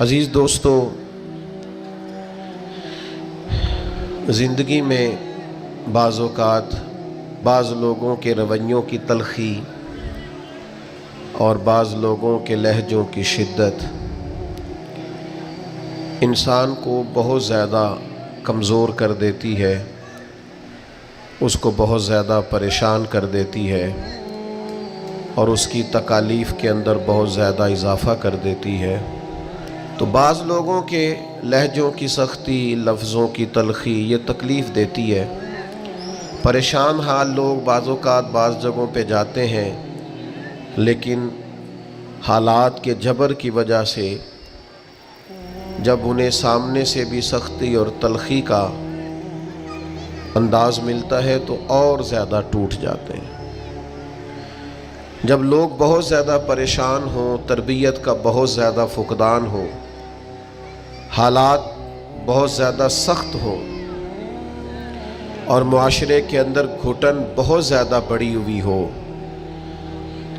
عزیز دوستو، زندگی میں بعض اوقات بعض لوگوں کے رویوں کی تلخی اور بعض لوگوں کے لہجوں کی شدت انسان کو بہت زیادہ کمزور کر دیتی ہے، اس کو بہت زیادہ پریشان کر دیتی ہے اور اس کی تکالیف کے اندر بہت زیادہ اضافہ کر دیتی ہے۔ تو بعض لوگوں کے لہجوں کی سختی، لفظوں کی تلخی یہ تکلیف دیتی ہے۔ پریشان حال لوگ بعض اوقات بعض جگہوں پہ جاتے ہیں، لیکن حالات کے جبر کی وجہ سے جب انہیں سامنے سے بھی سختی اور تلخی کا انداز ملتا ہے تو اور زیادہ ٹوٹ جاتے ہیں۔ جب لوگ بہت زیادہ پریشان ہوں، تربیت کا بہت زیادہ فقدان ہو، حالات بہت زیادہ سخت ہوں اور معاشرے کے اندر گھٹن بہت زیادہ بڑی ہوئی ہو،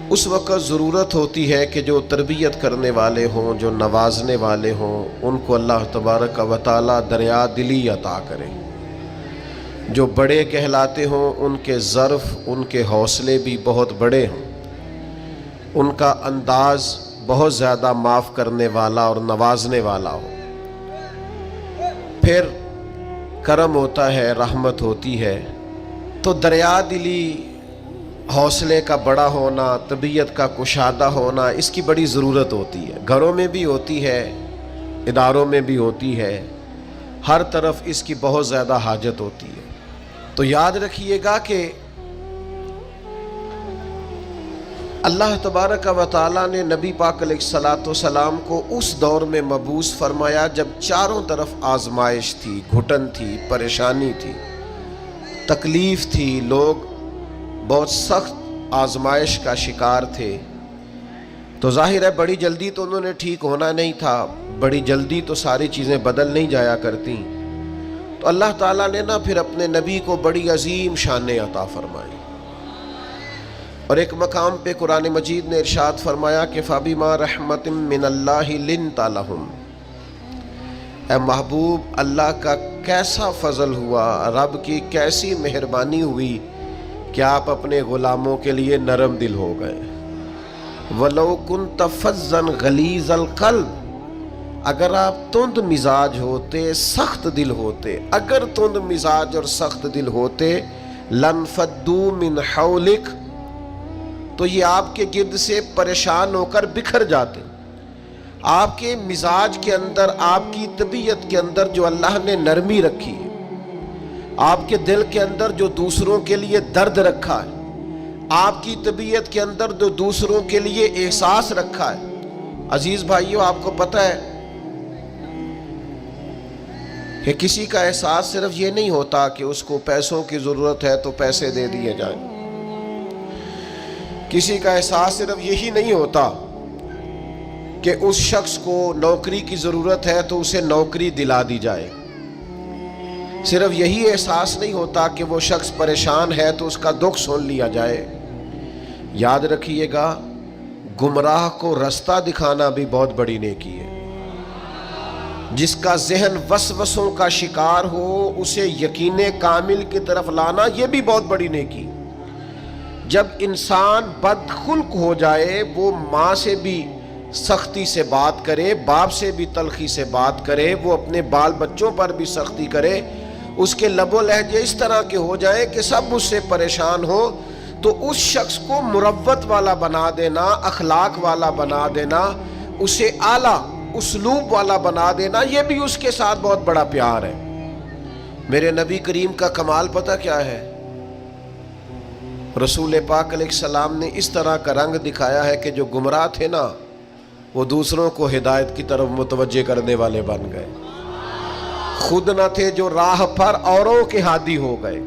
اس وقت ضرورت ہوتی ہے کہ جو تربیت کرنے والے ہوں، جو نوازنے والے ہوں، ان کو اللہ تبارک و تعالی دریا دلی عطا کرے۔ جو بڑے کہلاتے ہوں ان کے ظرف، ان کے حوصلے بھی بہت بڑے ہوں، ان کا انداز بہت زیادہ معاف کرنے والا اور نوازنے والا ہو، پھر کرم ہوتا ہے، رحمت ہوتی ہے۔ تو دریا دلی، حوصلے کا بڑا ہونا، طبیعت کا کشادہ ہونا، اس کی بڑی ضرورت ہوتی ہے۔ گھروں میں بھی ہوتی ہے، اداروں میں بھی ہوتی ہے، ہر طرف اس کی بہت زیادہ حاجت ہوتی ہے۔ تو یاد رکھیے گا کہ اللہ تبارک و تعالیٰ نے نبی پاک علیہ الصلاۃ والسلام کو اس دور میں مبعوث فرمایا جب چاروں طرف آزمائش تھی، گھٹن تھی، پریشانی تھی، تکلیف تھی، لوگ بہت سخت آزمائش کا شکار تھے۔ تو ظاہر ہے بڑی جلدی تو انہوں نے ٹھیک ہونا نہیں تھا، بڑی جلدی تو ساری چیزیں بدل نہیں جایا کرتی۔ تو اللہ تعالیٰ نے پھر اپنے نبی کو بڑی عظیم شانیں عطا فرمائی، اور ایک مقام پہ قرآن مجید نے ارشاد فرمایا کہ فَبِمَا رَحْمَةٍ مِّنَ اللَّهِ لِنْتَ لَهُمْ۔ اے محبوب، اللہ کا کیسا فضل ہوا، رب کی کیسی مہربانی ہوئی کہ آپ اپنے غلاموں کے لیے نرم دل ہو گئے۔ وَلَوْ كُنْتَ فَظًّا غَلِيظَ الْقَلْبِ، اگر آپ تند مزاج ہوتے، سخت دل ہوتے، اگر تند مزاج اور سخت دل ہوتے، لَانْفَضُّوا مِنْ حَوْلِكَ، تو یہ آپ کے گرد سے پریشان ہو کر بکھر جاتے۔ آپ کے مزاج کے اندر، آپ کی طبیعت کے اندر جو اللہ نے نرمی رکھی ہے، آپ کے دل کے اندر جو دوسروں کے لیے درد رکھا ہے، آپ کی طبیعت کے اندر جو دوسروں کے لیے احساس رکھا ہے، عزیز بھائیوں آپ کو پتہ ہے کہ کسی کا احساس صرف یہ نہیں ہوتا کہ اس کو پیسوں کی ضرورت ہے تو پیسے دے دیے جائیں، کسی کا احساس صرف یہی نہیں ہوتا کہ اس شخص کو نوکری کی ضرورت ہے تو اسے نوکری دلا دی جائے، صرف یہی احساس نہیں ہوتا کہ وہ شخص پریشان ہے تو اس کا دکھ سن لیا جائے۔ یاد رکھیے گا، گمراہ کو رستہ دکھانا بھی بہت بڑی نیکی ہے۔ جس کا ذہن وسوسوں کا شکار ہو، اسے یقین کامل کی طرف لانا یہ بھی بہت بڑی نیکی۔ جب انسان بدخلق ہو جائے، وہ ماں سے بھی سختی سے بات کرے، باپ سے بھی تلخی سے بات کرے، وہ اپنے بال بچوں پر بھی سختی کرے، اس کے لب و لہجے اس طرح کے ہو جائیں کہ سب اس سے پریشان ہو، تو اس شخص کو مروت والا بنا دینا، اخلاق والا بنا دینا، اسے اعلیٰ اسلوب والا بنا دینا، یہ بھی اس کے ساتھ بہت بڑا پیار ہے۔ میرے نبی کریم کا کمال پتہ کیا ہے؟ رسول پاک علیہ السلام نے اس طرح کا رنگ دکھایا ہے کہ جو گمراہ تھے نا، وہ دوسروں کو ہدایت کی طرف متوجہ کرنے والے بن گئے، خود نہ تھے جو راہ پر اوروں کے ہادی ہو گئے،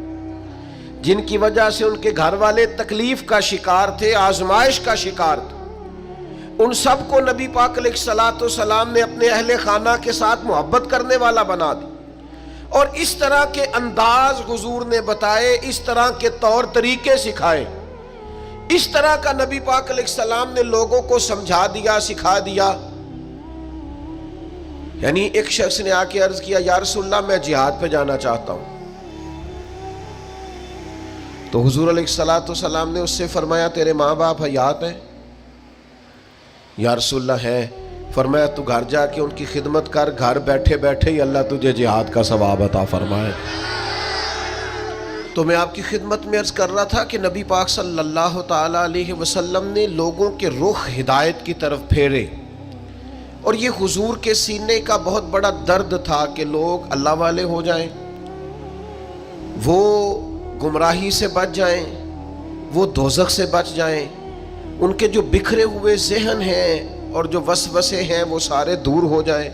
جن کی وجہ سے ان کے گھر والے تکلیف کا شکار تھے، آزمائش کا شکار تھے، ان سب کو نبی پاک علیہ الصلاۃ والسلام نے اپنے اہل خانہ کے ساتھ محبت کرنے والا بنا دیا، اور اس طرح کے انداز حضور نے بتائے، اس طرح کے طور طریقے سکھائے، اس طرح کا نبی پاک علیہ السلام نے لوگوں کو سمجھا دیا، سکھا دیا یعنی ایک شخص نے آ کے عرض کیا یا رسول اللہ میں جہاد پہ جانا چاہتا ہوں، تو حضور علیہ الصلوۃ والسلام نے اس سے فرمایا تیرے ماں باپ حیات ہیں؟ یا رسول اللہ ہے۔ فرمایا تو گھر جا کے ان کی خدمت کر، گھر بیٹھے بیٹھے ہی اللہ تجھے جہاد کا ثواب عطا فرمائے۔ تو میں آپ کی خدمت میں عرض کر رہا تھا کہ نبی پاک صلی اللہ تعالی علیہ وسلم نے لوگوں کے رخ ہدایت کی طرف پھیرے، اور یہ حضور کے سینے کا بہت بڑا درد تھا کہ لوگ اللہ والے ہو جائیں، وہ گمراہی سے بچ جائیں، وہ دوزخ سے بچ جائیں، ان کے جو بکھرے ہوئے ذہن ہیں اور جو وسوسے ہیں وہ سارے دور ہو جائیں،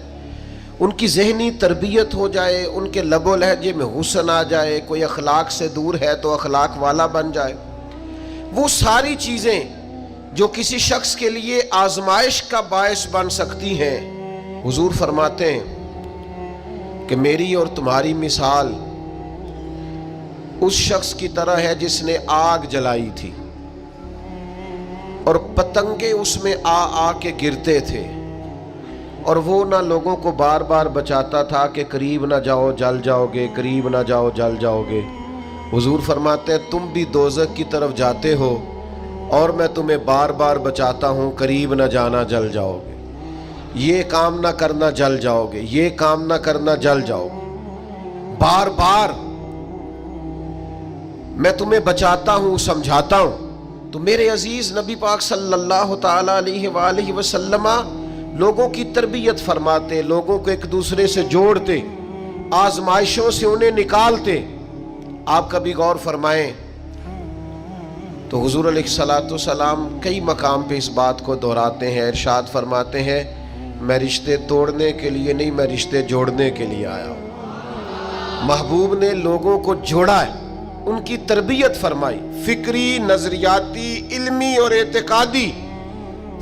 ان کی ذہنی تربیت ہو جائے، ان کے لب و لہجے میں حسن آ جائے، کوئی اخلاق سے دور ہے تو اخلاق والا بن جائے۔ وہ ساری چیزیں جو کسی شخص کے لیے آزمائش کا باعث بن سکتی ہیں، حضور فرماتے ہیں کہ میری اور تمہاری مثال اس شخص کی طرح ہے جس نے آگ جلائی تھی اور پتنگے اس میں آ کے گرتے تھے، اور وہ نہ لوگوں کو بار بار بچاتا تھا کہ قریب نہ جاؤ جل جاؤ گے، قریب نہ جاؤ جل جاؤ گے۔ حضور فرماتے ہیں تم بھی دوزخ کی طرف جاتے ہو اور میں تمہیں بار بار بچاتا ہوں، قریب نہ جانا جل جاؤ گے، یہ کام نہ کرنا جل جاؤ گے، یہ کام نہ کرنا جل جاؤ گے، بار بار میں تمہیں بچاتا ہوں، سمجھاتا ہوں۔ تو میرے عزیز نبی پاک صلی اللہ تعالی علیہ وآلہ وسلم لوگوں کی تربیت فرماتے، لوگوں کو ایک دوسرے سے جوڑتے، آزمائشوں سے انہیں نکالتے۔ آپ کبھی غور فرمائیں تو حضور علیہ الصلوۃ والسلام کئی مقام پہ اس بات کو دہراتے ہیں، ارشاد فرماتے ہیں میں رشتے توڑنے کے لیے نہیں، میں رشتے جوڑنے کے لیے آیا ہوں۔ محبوب نے لوگوں کو جوڑا ہے، ان کی تربیت فرمائی، فکری، نظریاتی، علمی اور اعتقادی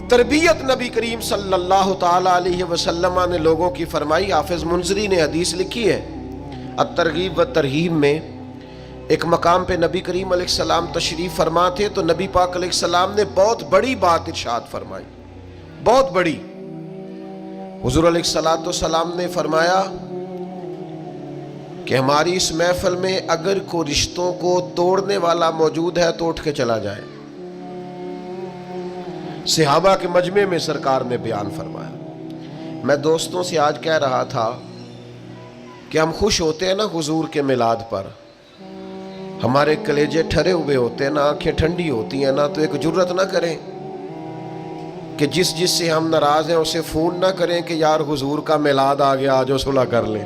تربیت نبی کریم صلی اللہ تعالی علیہ وسلم نے لوگوں کی فرمائی۔ حافظ منذری نے حدیث لکھی ہے الترغیب و ترہیب میں، ایک مقام پہ نبی کریم علیہ السلام تشریف فرما تھے تو نبی پاک علیہ السلام نے بہت بڑی بات ارشاد فرمائی، بہت بڑی۔ حضور علیہ الصلوۃ والسلام نے فرمایا کہ ہماری اس محفل میں اگر کوئی رشتوں کو توڑنے والا موجود ہے تو اٹھ کے چلا جائے۔ صحابہ کے مجمع میں سرکار نے بیان فرمایا۔ میں دوستوں سے آج کہہ رہا تھا کہ ہم خوش ہوتے ہیں نا حضور کے میلاد پر، ہمارے کلیجے ٹھرے ہوئے ہوتے ہیں نا، آنکھیں ٹھنڈی ہوتی ہیں نا، تو ایک جرت نہ کریں کہ جس سے ہم ناراض ہیں اسے فون نہ کریں کہ یار حضور کا میلاد آ گیا، آجو صلح کر لیں۔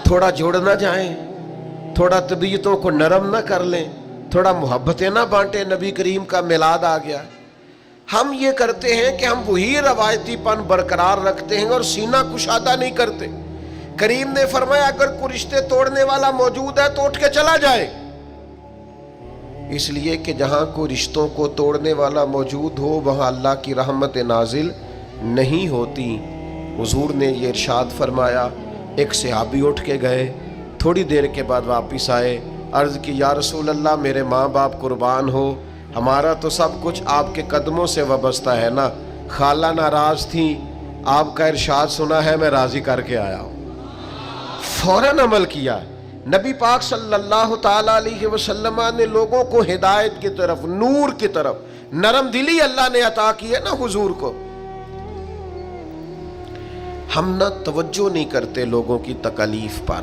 تھوڑا جوڑ نہ جائیں، تھوڑا طبیعتوں کو نرم نہ کر لیں، تھوڑا محبتیں نہ بانٹیں، نبی کریم کا میلاد آ گیا۔ ہم یہ کرتے ہیں کہ ہم وہی روایتی پن برقرار رکھتے ہیں اور سینہ کشادہ نہیں کرتے۔ کریم نے فرمایا اگر کوئی رشتے توڑنے والا موجود ہے تو اٹھ کے چلا جائے، اس لیے کہ جہاں کوئی رشتوں کو توڑنے والا موجود ہو وہاں اللہ کی رحمت نازل نہیں ہوتی۔ حضور نے یہ ارشاد فرمایا۔ ایک صحابی اٹھ کے گئے، تھوڑی دیر کے بعد واپس آئے، عرض کی یا رسول اللہ میرے ماں باپ قربان ہو، ہمارا تو سب کچھ آپ کے قدموں سے وابستہ ہے نا، خالہ ناراض تھیں، آپ کا ارشاد سنا ہے میں راضی کر کے آیا ہوں۔ فوراً عمل کیا۔ نبی پاک صلی اللہ تعالی علیہ وسلم نے لوگوں کو ہدایت کی طرف، نور کی طرف، نرم دلی اللہ نے عطا کی ہے نا حضور کو۔ ہم نہ توجہ نہیں کرتے لوگوں کی تکالیف پر،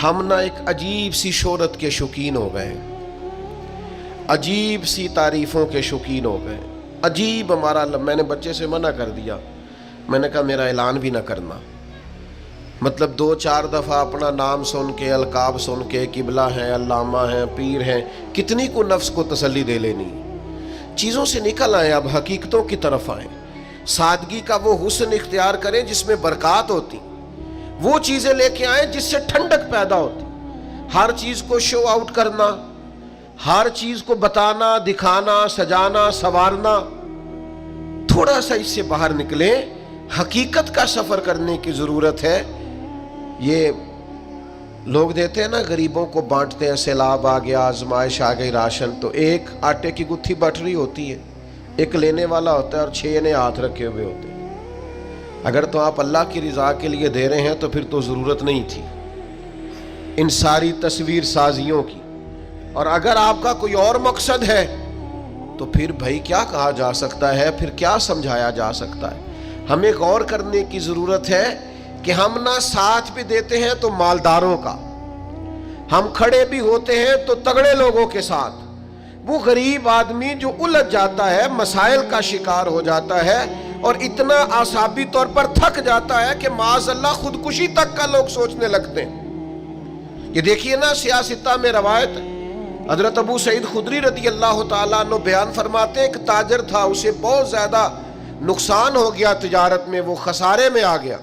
ہم نہ ایک عجیب سی شہرت کے شوقین ہو گئے، عجیب سی تعریفوں کے شوقین ہو گئے، عجیب ہمارا۔ میں نے بچے سے منع کر دیا، میں نے کہا میرا اعلان بھی نہ کرنا، مطلب 2-4 دفعہ اپنا نام سن کے، القاب سن کے، قبلہ ہیں، علامہ ہیں، پیر ہیں، کتنی کو نفس کو تسلی دے لینی۔ چیزوں سے نکل آئیں، اب حقیقتوں کی طرف آئیں، سادگی کا وہ حسن اختیار کریں جس میں برکات ہوتی، وہ چیزیں لے کے آئیں جس سے ٹھنڈک پیدا ہوتی۔ ہر چیز کو شو آؤٹ کرنا، ہر چیز کو بتانا، دکھانا، سجانا، سنوارنا، تھوڑا سا اس سے باہر نکلیں، حقیقت کا سفر کرنے کی ضرورت ہے۔ یہ لوگ دیتے ہیں نا، غریبوں کو بانٹتے ہیں، سیلاب آ گیا، آزمائش آ گئی، راشن، تو ایک آٹے کی گتھی بٹ رہی ہوتی ہے، ایک لینے والا ہوتا ہے اور 6 نے ہاتھ رکھے ہوئے ہوتے ہیں۔ اگر تو آپ اللہ کی رضا کے لیے دے رہے ہیں تو پھر تو ضرورت نہیں تھی ان ساری تصویر سازیوں کی، اور اگر آپ کا کوئی اور مقصد ہے تو پھر بھائی کیا کہا جا سکتا ہے، پھر کیا سمجھایا جا سکتا ہے۔ ہمیں غور کرنے کی ضرورت ہے کہ ہم نہ ساتھ بھی دیتے ہیں تو مالداروں کا، ہم کھڑے بھی ہوتے ہیں تو تگڑے لوگوں کے ساتھ، وہ غریب آدمی جو الجھ جاتا ہے، مسائل کا شکار ہو جاتا ہے اور اتنا اعصابی طور پر تھک جاتا ہے کہ معاذ اللہ خودکشی تک کا لوگ سوچنے لگتے ہیں۔ یہ دیکھیے نا سیاستہ میں روایت ہے، حضرت ابو سعید خدری رضی اللہ تعالیٰ عنہ بیان فرماتے ہیں، ایک تاجر تھا، اسے بہت زیادہ نقصان ہو گیا تجارت میں، وہ خسارے میں آ گیا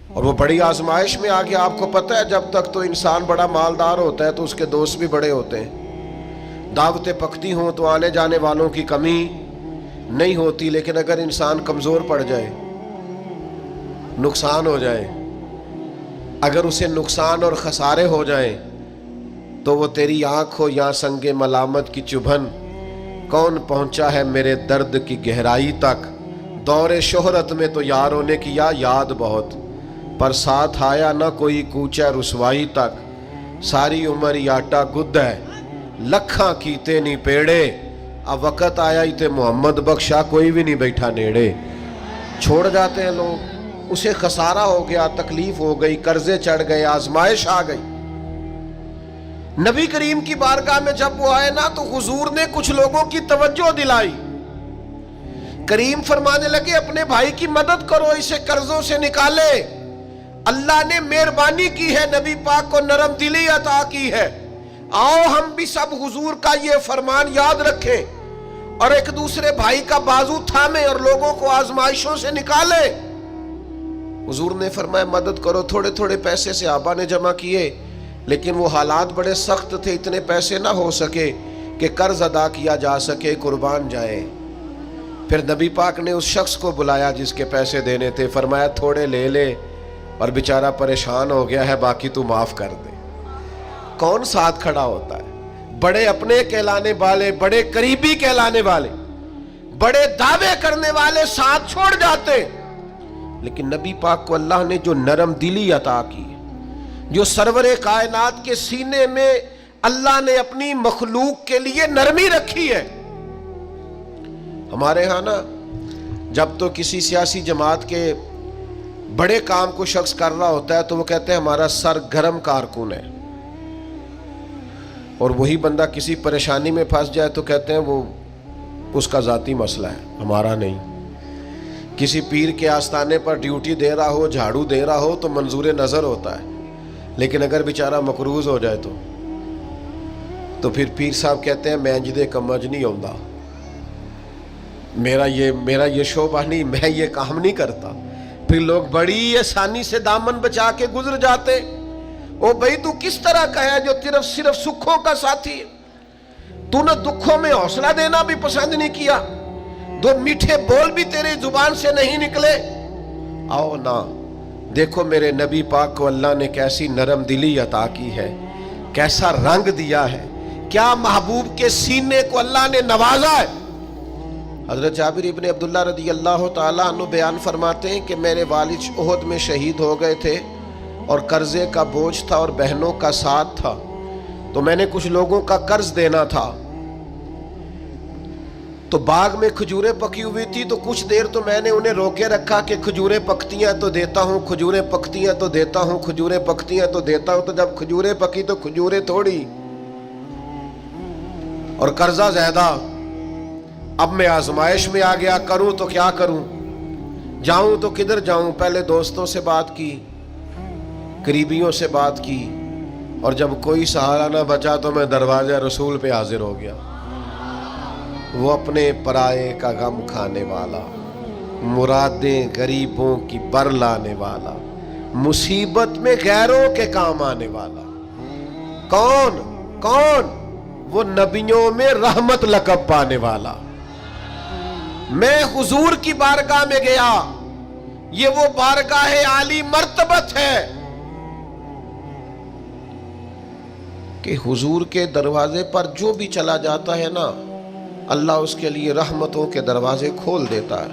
اور وہ بڑی آزمائش میں آ گیا۔ آپ کو پتہ ہے جب تک تو انسان بڑا مالدار ہوتا ہے تو اس کے دوست بھی بڑے ہوتے ہیں، دعوتیں پکتی ہوں تو آنے جانے والوں کی کمی نہیں ہوتی، لیکن اگر انسان کمزور پڑ جائے، نقصان ہو جائے، اگر اسے نقصان اور خسارے ہو جائیں تو وہ تیری آنکھ ہو یا سنگ ملامت کی چبھن، کون پہنچا ہے میرے درد کی گہرائی تک، دور شہرت میں تو یاروں نے کیا یاد بہت، پر ساتھ آیا نہ کوئی کوچہ رسوائی تک، ساری عمر یاٹا گد ہے لکھاں کیتے نہیں پیڑے، اب وقت آیا ہی تے محمد بخشا کوئی بھی نہیں بیٹھا نیڑے۔ چھوڑ جاتے ہیں لوگ، اسے خسارہ ہو گیا، تکلیف ہو گئی، قرضے چڑھ گئے، آزمائش آ گئی۔ نبی کریم کی بارگاہ میں جب وہ آئے نا تو حضور نے کچھ لوگوں کی توجہ دلائی، کریم فرمانے لگے اپنے بھائی کی مدد کرو، اسے قرضوں سے نکالے، اللہ نے مہربانی کی ہے، نبی پاک کو نرم دلی عطا کی ہے، آؤ ہم بھی سب حضور کا یہ فرمان یاد رکھیں اور ایک دوسرے بھائی کا بازو تھامیں اور لوگوں کو آزمائشوں سے نکالیں۔ حضور نے فرمایا مدد کرو، تھوڑے تھوڑے پیسے سے آبا نے جمع کیے، لیکن وہ حالات بڑے سخت تھے، اتنے پیسے نہ ہو سکے کہ قرض ادا کیا جا سکے، قربان جائیں۔ پھر نبی پاک نے اس شخص کو بلایا جس کے پیسے دینے تھے، فرمایا تھوڑے لے لے، اور بیچارہ پریشان ہو گیا ہے، باقی تو معاف کر دے۔ کون ساتھ کھڑا ہوتا ہے؟ بڑے اپنے کہلانے والے، بڑے قریبی کہلانے والے، بڑے دعوے کرنے والے ساتھ چھوڑ جاتے، لیکن نبی پاک کو اللہ نے جو نرم دلی عطا کی، جو سرور کائنات کے سینے میں اللہ نے اپنی مخلوق کے لیے نرمی رکھی ہے۔ ہمارے ہاں نا جب تو کسی سیاسی جماعت کے بڑے کام کو شخص کر رہا ہوتا ہے تو وہ کہتے ہیں ہمارا سرگرم کارکن ہے، اور وہی بندہ کسی پریشانی میں پھنس جائے تو کہتے ہیں وہ اس کا ذاتی مسئلہ ہے، ہمارا نہیں۔ کسی پیر کے آستانے پر ڈیوٹی دے رہا ہو، جھاڑو دے رہا ہو تو منظور نظر ہوتا ہے، لیکن اگر بیچارہ مقروض ہو جائے تو پھر پیر صاحب کہتے ہیں میں جدے کمج نہیں ہوندہ، میرا یہ شعبہ نہیں، میں یہ کام نہیں کرتا۔ پھر لوگ بڑی آسانی سے دامن بچا کے گزر جاتے، او بھائی تو کس طرح کا ہے جو صرف سکھوں کا ساتھی ہے؟ تو نے دکھوں میں حوصلہ دینا بھی پسند نہیں کیا، دو میٹھے بول بھی تیرے زبان سے نہیں نکلے۔ آؤ نا دیکھو میرے نبی پاک کو اللہ نے کیسی نرم دلی عطا کی ہے، کیسا رنگ دیا ہے، کیا محبوب کے سینے کو اللہ نے نوازا ہے۔ حضرت جابر ابن عبداللہ رضی اللہ تعالیٰ عنہ بیان فرماتے ہیں کہ میرے والد احد میں شہید ہو گئے تھے اور قرضے کا بوجھ تھا اور بہنوں کا ساتھ تھا، تو میں نے کچھ لوگوں کا قرض دینا تھا، تو باغ میں کھجوریں پکی ہوئی تھی، تو کچھ دیر تو میں نے انہیں روکے رکھا کہ کھجوریں پکتی ہیں تو دیتا ہوں، کھجوریں پکتی ہیں تو دیتا ہوں، کھجوریں پکتی ہیں تو دیتا ہوں۔ تو جب کھجوریں پکی تو کھجوریں تھوڑی اور قرضہ زیادہ، اب میں آزمائش میں آ گیا، کروں تو کیا کروں، جاؤں تو کدھر جاؤں۔ پہلے دوستوں سے بات کی، قریبیوں سے بات کی، اور جب کوئی سہارا نہ بچا تو میں دروازہ رسول پہ حاضر ہو گیا۔ وہ اپنے پرائے کا غم کھانے والا، مرادیں غریبوں کی بر لانے والا، مصیبت میں غیروں کے کام آنے والا، کون؟ وہ نبیوں میں رحمت لقب پانے والا۔ میں حضور کی بارگاہ میں گیا، یہ وہ بارگاہ عالی مرتبت ہے کہ حضور کے دروازے پر جو بھی چلا جاتا ہے نا، اللہ اس کے لیے رحمتوں کے دروازے کھول دیتا ہے۔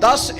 10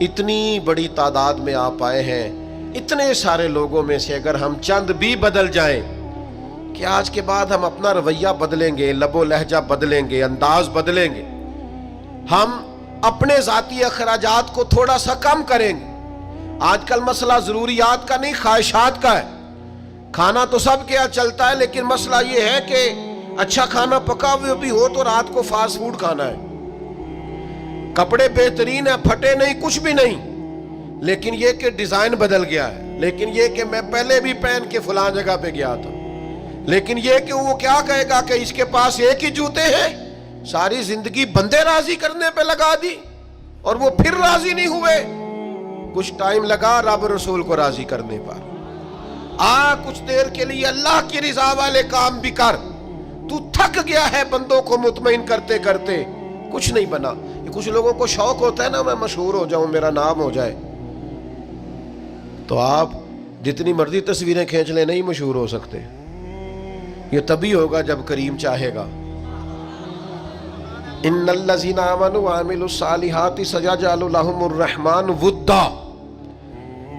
اتنی بڑی تعداد میں آپ آئے ہیں، اتنے سارے لوگوں میں سے اگر ہم چند بھی بدل جائیں کہ آج کے بعد ہم اپنا رویہ بدلیں گے، لب و لہجہ بدلیں گے، انداز بدلیں گے، ہم اپنے ذاتی اخراجات کو تھوڑا سا کم کریں گے۔ آج کل مسئلہ ضروریات کا نہیں، خواہشات کا ہے۔ کھانا تو سب کے یہاں چلتا ہے، لیکن مسئلہ یہ ہے کہ اچھا کھانا پکا ہوئے بھی ہو تو رات کو فاسٹ فوڈ کھانا ہے، کپڑے بہترین ہیں، پھٹے نہیں، کچھ بھی نہیں، لیکن یہ کہ ڈیزائن بدل گیا ہے، لیکن یہ کہ میں پہلے بھی پہن کے فلاں جگہ پہ گیا تھا، لیکن یہ کہ وہ کیا کہے گا کہ اس کے پاس ایک ہی جوتے ہیں، ساری زندگی بندے راضی کرنے پہ لگا دی اور وہ پھر راضی نہیں ہوئے۔ کچھ ٹائم لگا رب رسول کو راضی کرنے پر، کچھ دیر کے لیے اللہ کی رضا والے کام بھی کر، تو تھک گیا ہے بندوں کو مطمئن کرتے کرتے، کچھ نہیں بنا۔ کچھ لوگوں کو شوق ہوتا ہے نا، میں مشہور ہو جاؤں، میرا نام ہو جائے، تو آپ جتنی مرضی تصویریں کھینچ لیں نہیں مشہور ہو سکتے۔ یہ تبھی ہوگا جب کریم چاہے گا۔ ان الذین آمنوا وعملوا الصالحات سیجعل لهم الرحمن ودا،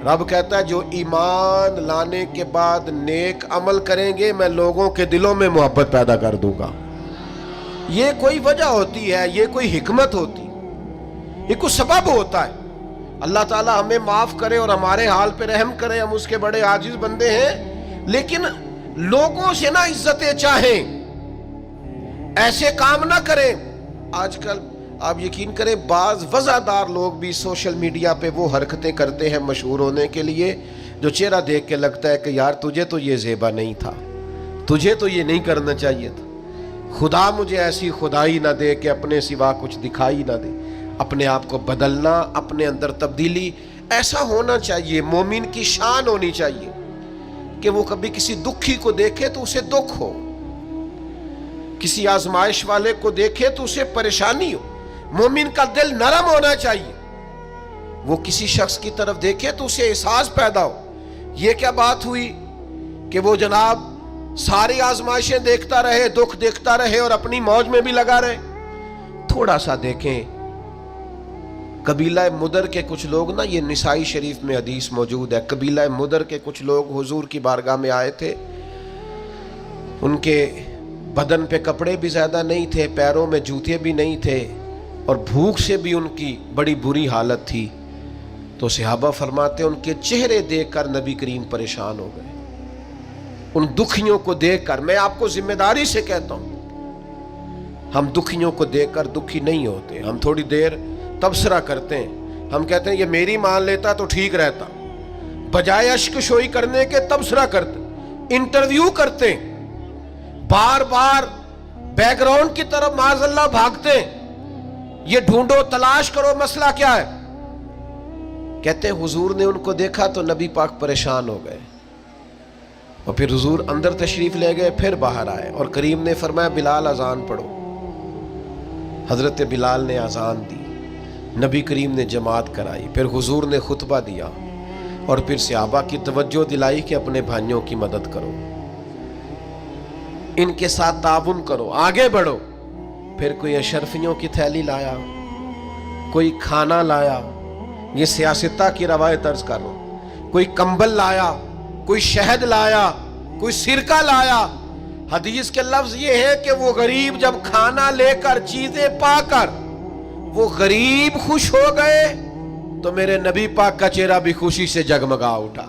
رب کہتا ہے جو ایمان لانے کے بعد نیک عمل کریں گے میں لوگوں کے دلوں میں محبت پیدا کر دوں گا۔ یہ کوئی وجہ ہوتی ہے، یہ کوئی حکمت ہوتی، یہ کوئی سبب ہوتا ہے۔ اللہ تعالی ہمیں معاف کرے اور ہمارے حال پہ رحم کرے، ہم اس کے بڑے عاجز بندے ہیں، لیکن لوگوں سے نہ عزتیں چاہیں، ایسے کام نہ کریں۔ آج کل آپ یقین کریں بعض وضعدار لوگ بھی سوشل میڈیا پہ وہ حرکتیں کرتے ہیں مشہور ہونے کے لیے جو چہرہ دیکھ کے لگتا ہے کہ یار تجھے تو یہ زیبا نہیں تھا، تجھے تو یہ نہیں کرنا چاہیے تھا، خدا مجھے ایسی خدائی نہ دے کہ اپنے سوا کچھ دکھائی نہ دے۔ اپنے آپ کو بدلنا، اپنے اندر تبدیلی، ایسا ہونا چاہیے۔ مومن کی شان ہونی چاہیے کہ وہ کبھی کسی دکھی کو دیکھے تو اسے دکھ ہو، کسی آزمائش والے کو دیکھے تو اسے پریشانی ہو۔ مومن کا دل نرم ہونا چاہیے، وہ کسی شخص کی طرف دیکھے تو اسے احساس پیدا ہو۔ یہ کیا بات ہوئی کہ وہ جناب ساری آزمائشیں دیکھتا رہے، دکھ دیکھتا رہے اور اپنی موج میں بھی لگا رہے۔ تھوڑا سا دیکھیں قبیلہ مدر کے کچھ لوگ نا، یہ نسائی شریف میں حدیث موجود ہے، قبیلہ مدر کے کچھ لوگ حضور کی بارگاہ میں آئے تھے، ان کے بدن پہ کپڑے بھی زیادہ نہیں تھے، پیروں میں جوتے بھی نہیں تھے، اور بھوک سے بھی ان کی بڑی بری حالت تھی۔ تو صحابہ فرماتے ان کے چہرے دیکھ کر نبی کریم پریشان ہو گئے، ان دکھیوں کو دیکھ کر۔ میں آپ کو ذمہ داری سے کہتا ہوں، ہم دکھیوں کو دیکھ کر دکھی نہیں ہوتے، ہم تھوڑی دیر تبصرہ کرتے ہیں، ہم کہتے ہیں یہ میری مان لیتا تو ٹھیک رہتا، بجائے اشک شوئی کرنے کے تبصرہ کرتے، انٹرویو کرتے، بار بار بیک گراؤنڈ کی طرف معاذ اللہ بھاگتے، یہ ڈھونڈو تلاش کرو مسئلہ کیا ہے۔ کہتے ہیں حضور نے ان کو دیکھا تو نبی پاک پریشان ہو گئے، اور پھر حضور اندر تشریف لے گئے، پھر باہر آئے اور کریم نے فرمایا بلال اذان پڑھو۔ حضرت بلال نے اذان دی، نبی کریم نے جماعت کرائی، پھر حضور نے خطبہ دیا، اور پھر صحابہ کی توجہ دلائی کہ اپنے بھائیوں کی مدد کرو، ان کے ساتھ تعاون کرو، آگے بڑھو۔ پھر کوئی اشرفیوں کی تھیلی لایا، کوئی کھانا لایا، یہ سیاستہ کی روایت عرض کر رہا ہوں، کوئی کمبل لایا، کوئی شہد لایا، کوئی سرکہ لایا۔ حدیث کے لفظ یہ ہے کہ وہ غریب جب کھانا لے کر چیزیں پا کر وہ غریب خوش ہو گئے تو میرے نبی پاک کا چہرہ بھی خوشی سے جگمگا اٹھا،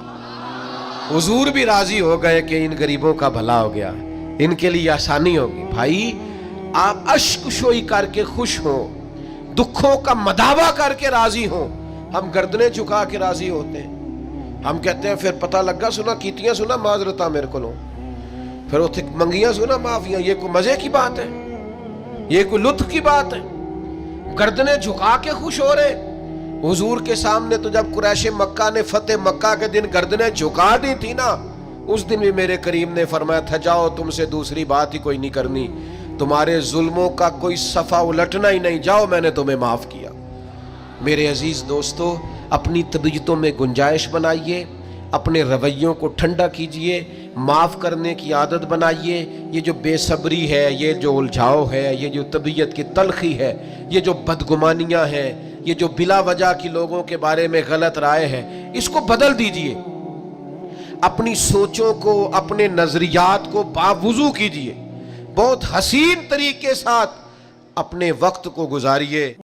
حضور بھی راضی ہو گئے کہ ان غریبوں کا بھلا ہو گیا، ان کے لیے آسانی ہوگی۔ بھائی آپ اشک شوئی کر کے خوش ہوں، دکھوں کا مداوا کر کے راضی ہوں، ہم گردنیں جھکا کے راضی ہوتے ہیں۔ ہم کہتے ہیں پھر پتہ لگا سنا کیتیاں سنا معذرتاں میرے کو لوں، پھر اتنے منگیاں سنا معافیاں، یہ کوئی مزے کی بات ہے؟ یہ کوئی لطف کی بات ہے؟ گردنیں جھکا کے خوش ہو رہے۔ حضور کے سامنے تو جب قریش مکہ نے فتح مکہ کے دن گردنیں جھکا دی تھی نا، اس دن بھی میرے کریم نے فرمایا تھا جاؤ تم سے دوسری بات ہی کوئی نہیں کرنی، تمہارے ظلموں کا کوئی صفحہ الٹنا ہی نہیں، جاؤ میں نے تمہیں معاف کیا۔ میرے عزیز دوستو، اپنی طبیعتوں میں گنجائش بنائیے، اپنے رویوں کو ٹھنڈا کیجئے، معاف کرنے کی عادت بنائیے۔ یہ جو بے صبری ہے، یہ جو الجھاؤ ہے، یہ جو طبیعت کی تلخی ہے، یہ جو بدگمانیاں ہیں، یہ جو بلا وجہ کی لوگوں کے بارے میں غلط رائے ہے اس کو بدل دیجئے، اپنی سوچوں کو، اپنے نظریات کو باوضو کیجئے، بہت حسین طریقے ساتھ اپنے وقت کو گزاریے۔